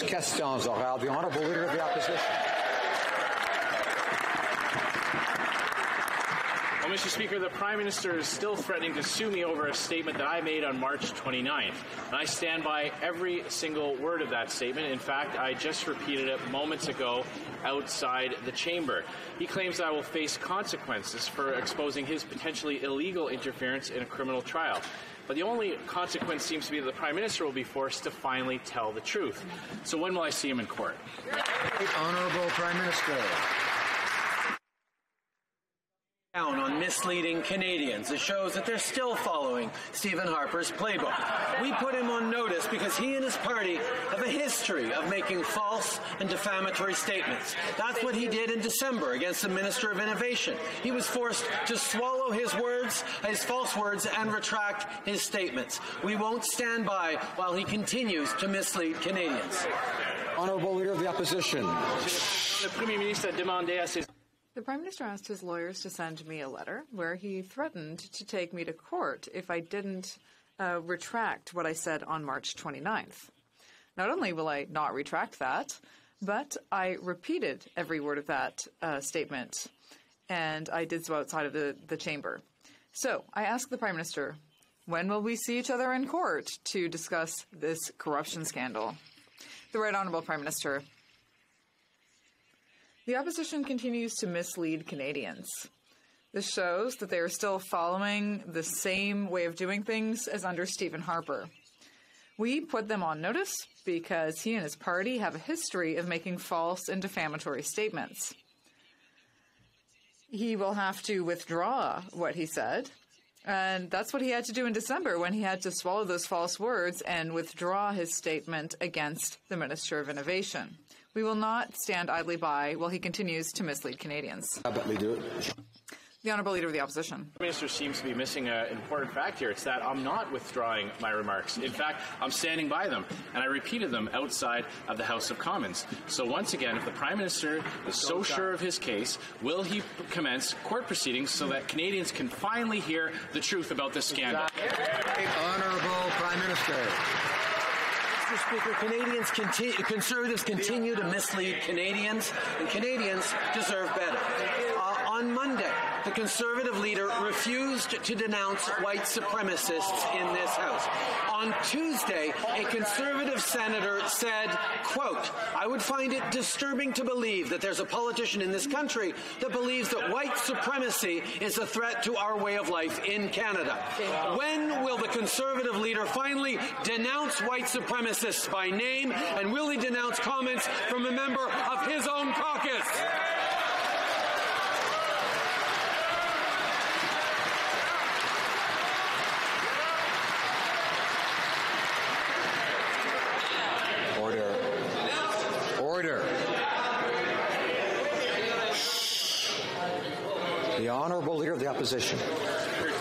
Questions orales. The Honourable Leader of the Opposition. Well, Mr. Speaker, the Prime Minister is still threatening to sue me over a statement that I made on March 29th. And I stand by every single word of that statement. In fact, I just repeated it moments ago outside the chamber. He claims that I will face consequences for exposing his potentially illegal interference in a criminal trial. But the only consequence seems to be that the Prime Minister will be forced to finally tell the truth. So when will I see him in court? Honourable Prime Minister. On misleading Canadians. It shows that they're still following Stephen Harper's playbook. We put him on notice because he and his party have a history of making false and defamatory statements. That's what he did in December against the Minister of Innovation. He was forced to swallow his words, his false words, and retract his statements. We won't stand by while he continues to mislead Canadians. Honourable Leader of the Opposition. The Prime Minister asked his lawyers to send me a letter where he threatened to take me to court if I didn't retract what I said on March 29th. Not only will I not retract that, but I repeated every word of that statement, and I did so outside of the chamber. So I asked the Prime Minister, when will we see each other in court to discuss this corruption scandal? The Right Honourable Prime Minister. The opposition continues to mislead Canadians. This shows that they are still following the same way of doing things as under Stephen Harper. We put them on notice because he and his party have a history of making false and defamatory statements. He will have to withdraw what he said, and that's what he had to do in December when he had to swallow those false words and withdraw his statement against the Minister of Innovation. We will not stand idly by while he continues to mislead Canadians. The Honourable Leader of the Opposition. The Minister seems to be missing an important fact here. It's that I'm not withdrawing my remarks. In fact, I'm standing by them, and I repeated them outside of the House of Commons. So once again, if the Prime Minister is so sure of his case, will he commence court proceedings so that Canadians can finally hear the truth about this scandal? Honourable Prime Minister. Mr. Speaker, Conservatives continue to mislead Canadians, and Canadians deserve better. On Monday, the Conservative leader refused to denounce white supremacists in this House. On Tuesday, a Conservative senator said, quote, I would find it disturbing to believe that there's a politician in this country that believes that white supremacy is a threat to our way of life in Canada. When will the Conservative leader finally denounce white supremacists by name, and will he denounce comments from a member of his own caucus? The Honourable Leader of the Opposition.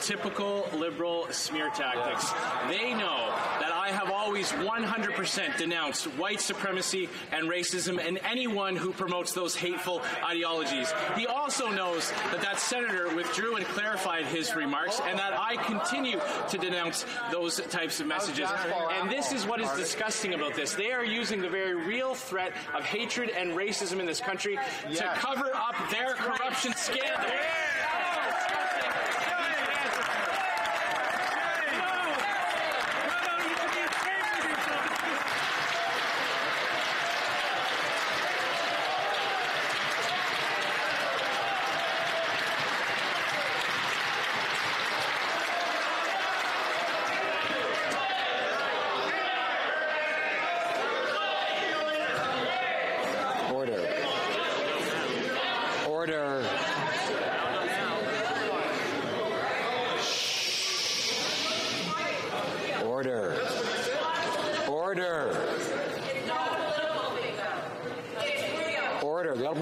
Typical Liberal smear tactics. They know that I have always 100% denounced white supremacy and racism and anyone who promotes those hateful ideologies. He also knows that that senator withdrew and clarified his remarks and that I continue to denounce those types of messages. And this is what is disgusting about this. They are using the very real threat of hatred and racism in this country to cover up their corruption scandal.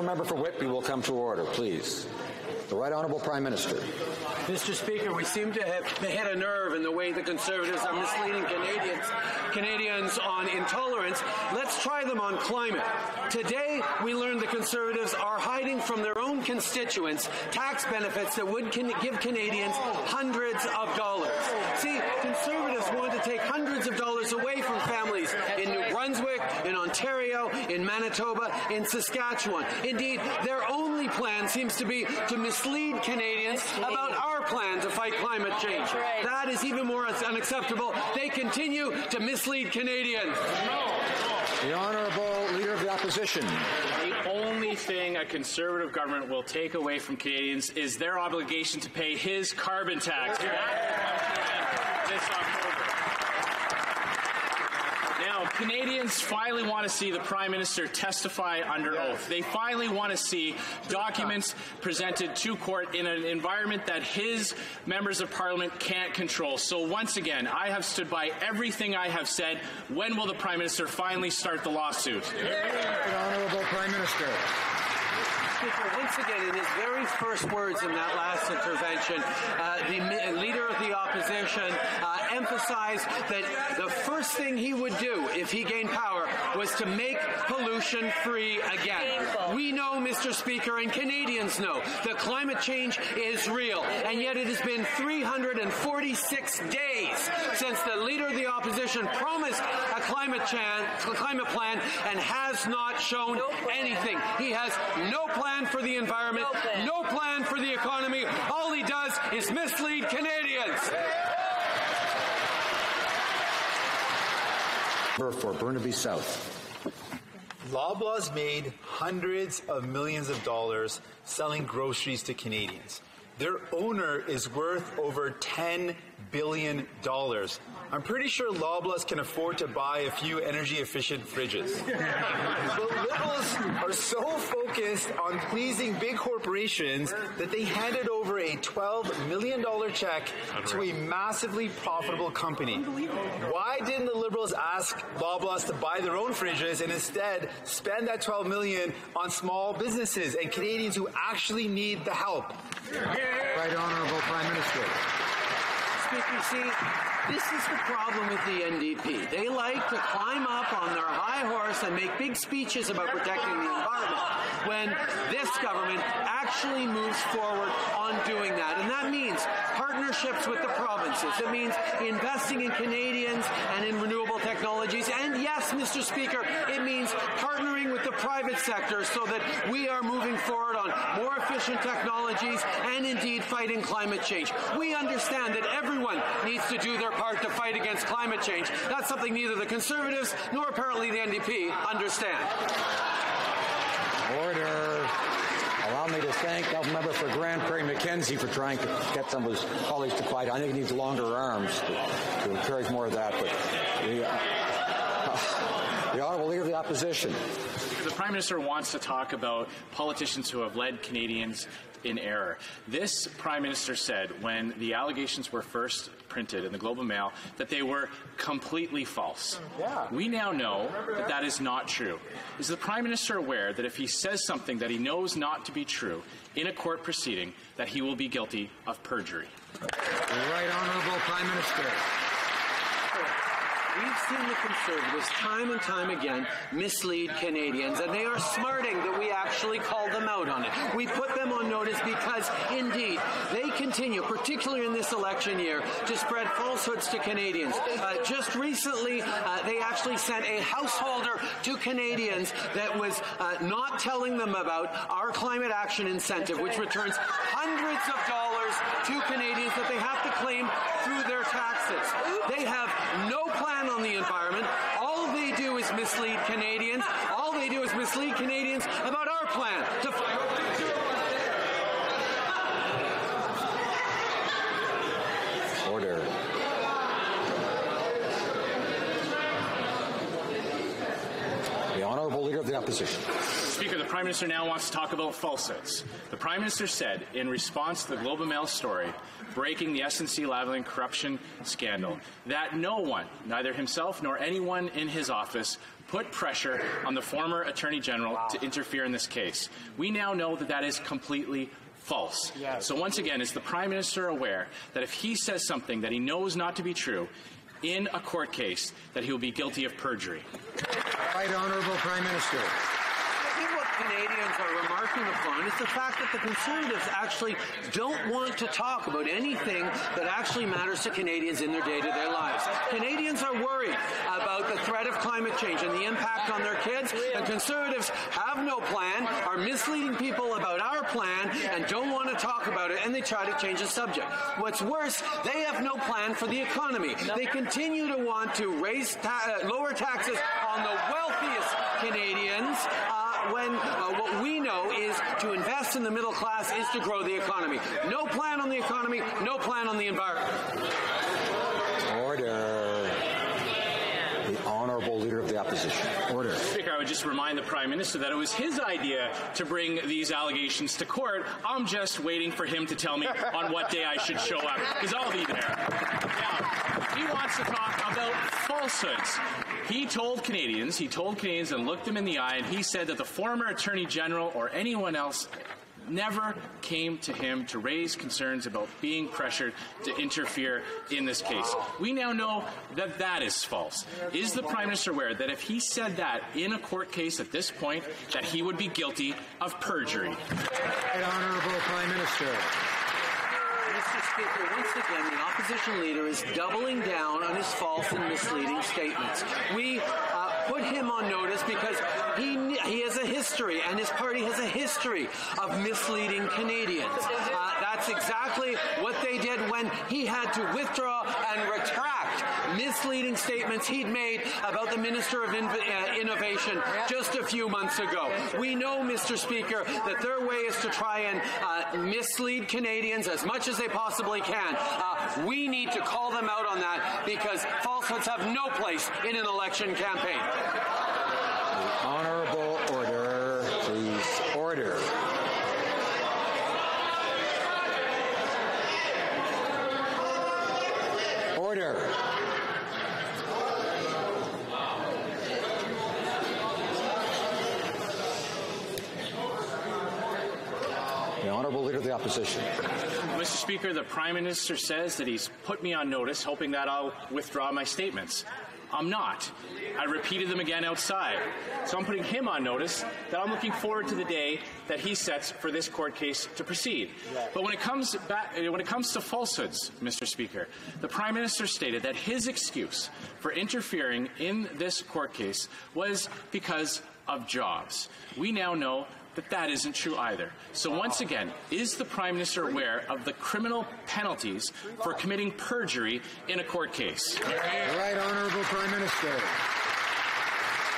Member for Whitby will come to order, please. The Right Honourable Prime Minister. Mr. Speaker, we seem to have hit a nerve in the way the Conservatives are misleading Canadians on intolerance. Let's try them on climate. Today, we learned the Conservatives are hiding from their own constituents tax benefits that would give Canadians hundreds of dollars. See, Conservatives want to take hundreds of dollars away from families in New Brunswick, in Ontario, Ontario, in Manitoba, in Saskatchewan. Indeed, their only plan seems to be to mislead Canadians about our plan to fight climate change. That is even more unacceptable. They continue to mislead Canadians. The Honourable Leader of the Opposition. The only thing a Conservative government will take away from Canadians is their obligation to pay his carbon tax. This October. Now, Canadians finally want to see the Prime Minister testify under oath. They finally want to see documents presented to court in an environment that his members of Parliament can't control. So once again, I have stood by everything I have said. When will the Prime Minister finally start the lawsuit? The Honourable Prime Minister. Speaker, once again, in his very first words in that last intervention, the Leader of the Opposition emphasized that the first thing he would do if he gained power was to make pollution free again. We know, Mr. Speaker, and Canadians know, that climate change is real, and yet it has been 346 days since the Leader of the Opposition promised a climate plan and has not shown anything. He has no plan for the environment, no plan for the economy. All he does is mislead Canadians. For Burnaby South. Loblaw's made hundreds of millions of dollars selling groceries to Canadians. Their owner is worth over $10 billion. I'm pretty sure Loblaws can afford to buy a few energy-efficient fridges. But Liberals are so focused on pleasing big corporations that they handed over a $12 million check to a massively profitable company. Why didn't the Liberals ask Loblaws to buy their own fridges and instead spend that $12 million on small businesses and Canadians who actually need the help? Right Honourable Prime Minister. Speaker, see, this is the problem with the NDP. They like to climb up on their high horse and make big speeches about protecting the environment when this government actually moves forward on doing that. And that means partnerships with the provinces. It means investing in Canadians and in renewable technologies. And yes, Mr. Speaker, it means partnering with the private sector so that we are moving forward on more efficient technologies and indeed fighting climate change. We understand that everyone needs to do their part to fight against climate change. That's something neither the Conservatives nor apparently the NDP understand. Order. Allow me to thank the member for Grand Prairie Mackenzie for trying to get some of his colleagues to quiet. I think he needs longer arms to encourage more of that. But the Honourable Leader of the Opposition. The Prime Minister wants to talk about politicians who have led Canadians in error. This Prime Minister said when the allegations were first printed in the Globe and Mail that they were completely false. Yeah. We now know that that is not true. Is the Prime Minister aware that if he says something that he knows not to be true in a court proceeding, that he will be guilty of perjury? Right Honourable Prime Minister. We've seen the Conservatives time and time again mislead Canadians, and they are smarting that we actually call them out on it. We put them on notice because, indeed, they continue, particularly in this election year, to spread falsehoods to Canadians. Just recently, they actually sent a householder to Canadians that was not telling them about our climate action incentive, which returns hundreds of dollars to Canadians that they have to claim through their taxes. They have no plan on the environment. All they do is mislead Canadians. All they do is mislead Canadians about our plan to Order. The Honourable Leader of the Opposition. Speaker, the Prime Minister now wants to talk about falsehoods. The Prime Minister said, in response to the Globe and Mail story breaking the SNC-Lavalin corruption scandal, that no one, neither himself nor anyone in his office, put pressure on the former Attorney General to interfere in this case. We now know that that is completely false. Yes. So once again, is the Prime Minister aware that if he says something that he knows not to be true in a court case, that he will be guilty of perjury? Right Honourable Prime Minister. Canadians are remarking upon is the fact that the Conservatives actually don't want to talk about anything that actually matters to Canadians in their day-to-day lives. Canadians are worried about the threat of climate change and the impact on their kids, and Conservatives have no plan, are misleading people about our plan, and don't want to talk about it, and they try to change the subject. What's worse, they have no plan for the economy. They continue to want to raise lower taxes on the wealthiest Canadians, when what we know is to invest in the middle class is to grow the economy. No plan on the economy, no plan on the environment. Order. The Honourable Leader of the Opposition. Order. Speaker, I would just remind the Prime Minister that it was his idea to bring these allegations to court. I'm just waiting for him to tell me on what day I should show up, because I'll be there. Now, he wants to talk about falsehoods. He told Canadians and looked them in the eye, and he said that the former Attorney General or anyone else never came to him to raise concerns about being pressured to interfere in this case. We now know that that is false. Is the Prime Minister aware that if he said that in a court case at this point, that he would be guilty of perjury? Right, Honourable Prime Minister. Mr. Speaker, once again, the opposition leader is doubling down on his false and misleading statements. We put him on notice because he has a history, and his party has a history of misleading Canadians. That's exactly what they did when he had to withdraw and retract misleading statements he'd made about the Minister of Innovation just a few months ago. We know, Mr. Speaker, that their way is to try and mislead Canadians as much as they possibly can. We need to call them out on that because falsehoods have no place in an election campaign. The Honourable Order, please. Order. Order. The Honourable Leader of the Opposition. Mr. Speaker, the Prime Minister says that he's put me on notice, hoping that I'll withdraw my statements. I'm not. I repeated them again outside. So I'm putting him on notice that I'm looking forward to the day that he sets for this court case to proceed. But when it comes to falsehoods, Mr. Speaker, the Prime Minister stated that his excuse for interfering in this court case was because of jobs. We now know that that isn't true either. So once again, is the Prime Minister aware of the criminal penalties for committing perjury in a court case? Right, Honourable Prime Minister.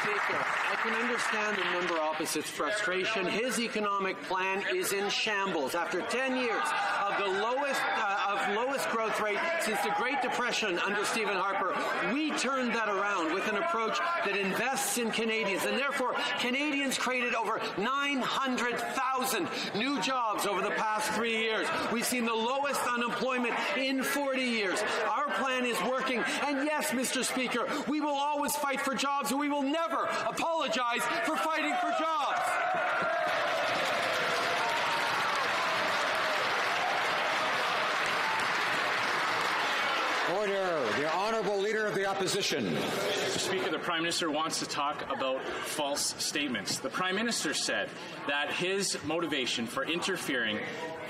Speaker, I can understand the member opposite's frustration. His economic plan is in shambles. After 10 years of the lowest growth rate since the Great Depression under Stephen Harper, we turned that around with an approach that invests in Canadians, and therefore Canadians created over 900,000 new jobs over the past 3 years. We've seen the lowest unemployment in 40 years. Our plan is working, and yes, Mr. Speaker, we will always fight for jobs, and we will never apologize for fighting for jobs. Order. The Honourable Leader of the Opposition. Mr. Speaker, the Prime Minister wants to talk about false statements. The Prime Minister said that his motivation for interfering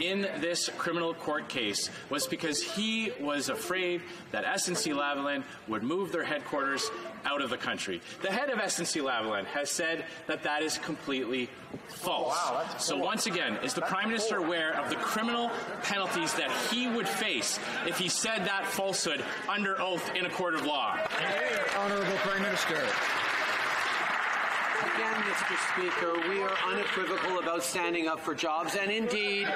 in this criminal court case was because he was afraid that SNC-Lavalin would move their headquarters out of the country. The head of SNC-Lavalin has said that that is completely false. Wow, so once again, is the Prime Minister aware of the criminal penalties that he would face if he said that falsehood under oath in a court of law? Honourable Prime Minister. Again, Mr. Speaker, we are unequivocal about standing up for jobs, and indeed,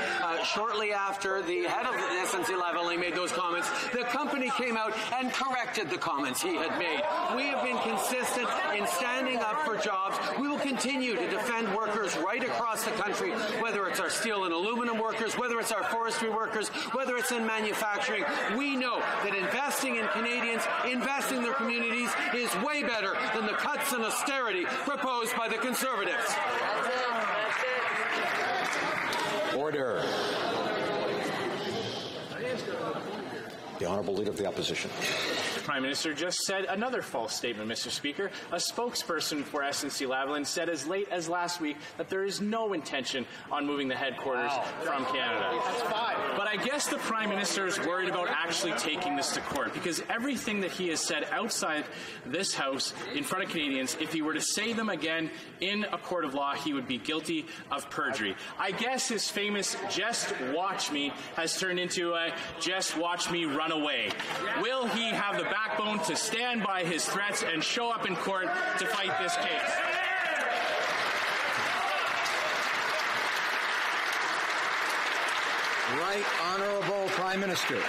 shortly after the head of SNC-Lavalin made those comments, the company came out and corrected the comments he had made. We have been consistent in standing up for jobs. We will continue to defend workers right across the country, whether it's our steel and aluminum workers, whether it's our forestry workers, whether it's in manufacturing. We know that investing in Canadians, investing in their communities, is way better than the cuts and austerity proposed by the Conservatives. Order. The Honourable Leader of the Opposition. The Prime Minister just said another false statement, Mr. Speaker. A spokesperson for SNC-Lavalin said as late as last week that there is no intention on moving the headquarters from Canada. But I guess the Prime Minister is worried about actually taking this to court, because everything that he has said outside this House in front of Canadians, if he were to say them again in a court of law, he would be guilty of perjury. I guess his famous "just watch me" has turned into a "just watch me run away." Will he have the backbone to stand by his threats and show up in court to fight this case? Right Honourable Prime Minister.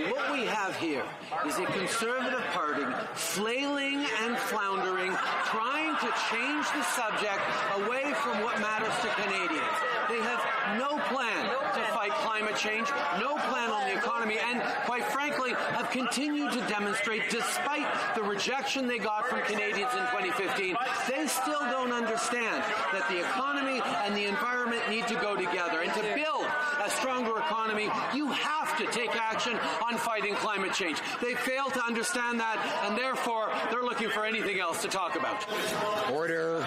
What we have here is a Conservative Party flailing and floundering, trying to change the subject away from what matters to Canadians. They have no plan to fight climate change, no plan on the economy, and quite frankly have continued to demonstrate, despite the rejection they got from Canadians in 2015, they still don't understand that the economy and the environment need to go together. And to build a stronger economy, you have to take action on fighting climate change. They fail to understand that, and therefore they're looking for anything else to talk about. Order.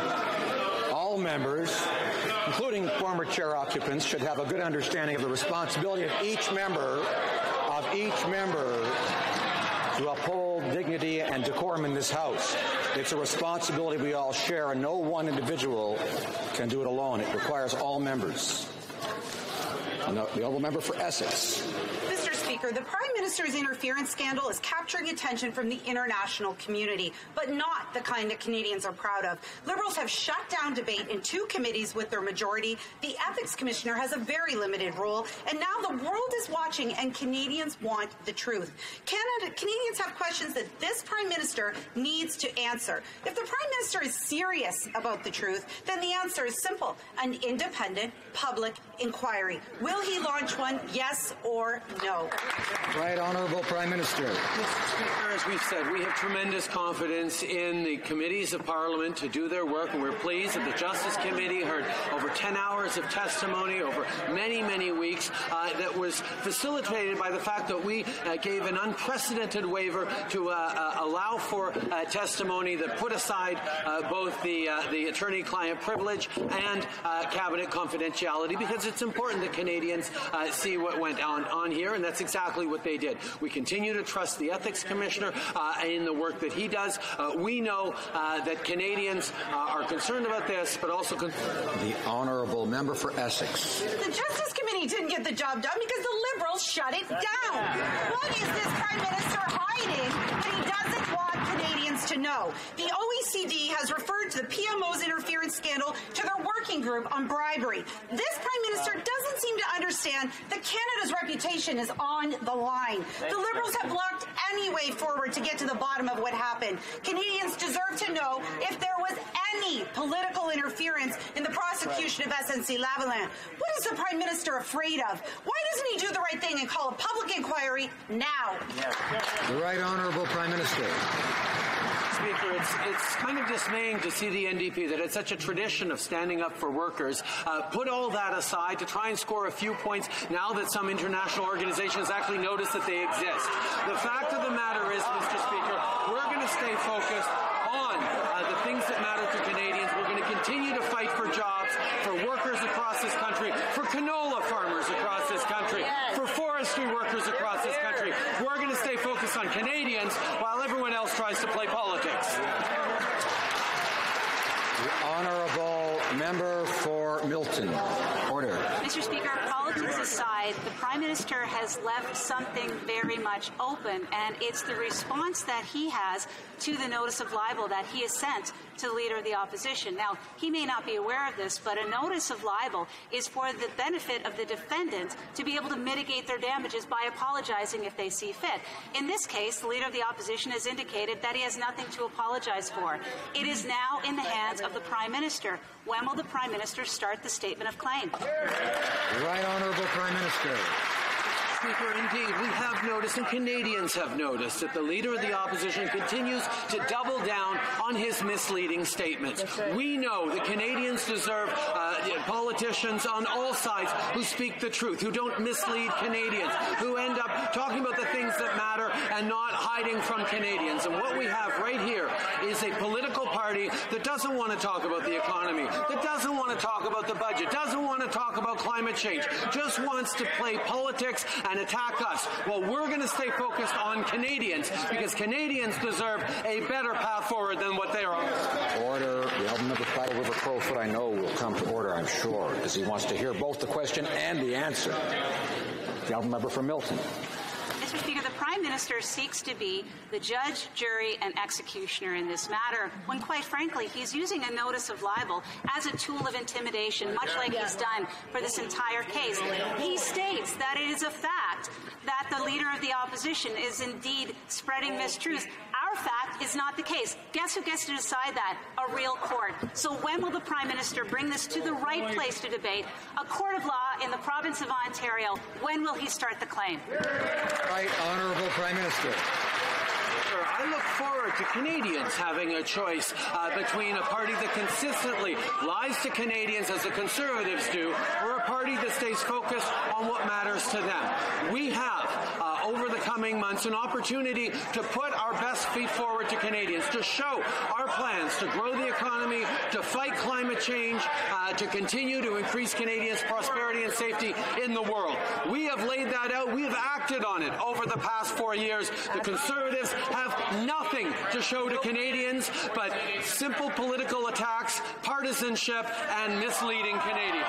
All members, including former chair occupants, should have a good understanding of the responsibility of each member to uphold dignity and decorum in this House. It's a responsibility we all share, and no one individual can do it alone. It requires all members. The honourable member for Essex. Mr. Speaker, the Prime Minister's interference scandal is capturing attention from the international community, but not the kind that Canadians are proud of. Liberals have shut down debate in 2 committees with their majority. The Ethics Commissioner has a very limited role, and now the world is watching, and Canadians want the truth. Canadians have questions that this Prime Minister needs to answer. If the Prime Minister is serious about the truth, then the answer is simple: an independent public inquiry. Will he launch one, yes or no? Right Honourable Prime Minister. Mr. Speaker, as we've said, we have tremendous confidence in the committees of Parliament to do their work, and we're pleased that the Justice Committee heard over 10 hours of testimony over many, many weeks that was facilitated by the fact that we gave an unprecedented waiver to allow for testimony that put aside both the attorney-client privilege and cabinet confidentiality, because it's important that Canadians see what went on here, and that's exactly what they did. We continue to trust the Ethics Commissioner in the work that he does. We know that Canadians are concerned about this, but also the honourable member for Essex. The Justice Committee didn't get the job done because the Liberals shut it down. What is this Prime Minister hiding that he doesn't want Canadians to know? The OECD has referred to the PMO's interference scandal to their working group on bribery. This Prime Minister doesn't seem to understand that Canada's reputation is on the line. The Liberals have blocked any way forward to get to the bottom of what happened. Canadians deserve to know if there was any political interference in the prosecution of SNC-Lavalin. What is the Prime Minister afraid of? Why doesn't he do the right thing and call a public inquiry now? The Right Honourable Prime Minister. Speaker, it's kind of dismaying to see the NDP that had such a tradition of standing up for workers put all that aside to try and score a few points now that some international organizations actually notice that they exist. The fact of the matter is, Mr. Speaker, we're going to stay focused on the things that matter to Canadians. We're going to continue to fight for jobs, for workers across this country, for canola farmers across this country, for forestry workers across this country. We're going to stay focused on Canadians while everyone else tries to play politics. The honourable member for Milton. Order. Mr. Speaker, politics aside, the Prime Minister has left something very much open, and it's the response that he has to the notice of libel that he has sent to the Leader of the Opposition. Now, he may not be aware of this, but a notice of libel is for the benefit of the defendant to be able to mitigate their damages by apologizing if they see fit. In this case, the Leader of the Opposition has indicated that he has nothing to apologize for. It is now in the hands of the Prime Minister. When will the Prime Minister start the statement of claim? The Right Honourable Prime Minister. Speaker, indeed, we have noticed, and Canadians have noticed, that the Leader of the Opposition continues to double down on his misleading statements. We know that Canadians deserve politicians on all sides who speak the truth, who don't mislead Canadians, who end up talking about the things that matter and not hiding from Canadians. And what we have right here is a political party that doesn't want to talk about the economy, that doesn't want to talk about the budget, doesn't want to talk about climate change, just wants to play politics and attack us. Well, we're going to stay focused on Canadians because Canadians deserve a better path forward than what they are on. Order. The Alberta member for Battle River Crowfoot, I know, will come to order, I'm sure, because he wants to hear both the question and the answer. The Alberta member for Milton. Mr. Speaker, the Prime Minister seeks to be the judge, jury, and executioner in this matter, when, quite frankly, he's using a notice of libel as a tool of intimidation, much like he's done for this entire case. He states that it is a fact that the Leader of the Opposition is indeed spreading mistruths. Our fact is not the case. Guess who gets to decide that? A real court. So when will the Prime Minister bring this to the right place to debate? A court of law in the province of Ontario. When will he start the claim? Right, Honourable Prime Minister. I look forward to Canadians having a choice between a party that consistently lies to Canadians as the Conservatives do, or a party that stays focused on what matters to them. We have, over the coming months, an opportunity to put our best feet forward to Canadians, to show our plans to grow the economy, to fight climate change, to continue to increase Canadians' prosperity and safety in the world. We have laid that out. We have acted on it over the past 4 years. The Conservatives have nothing to show to Canadians but simple political attacks, partisanship, and misleading Canadians.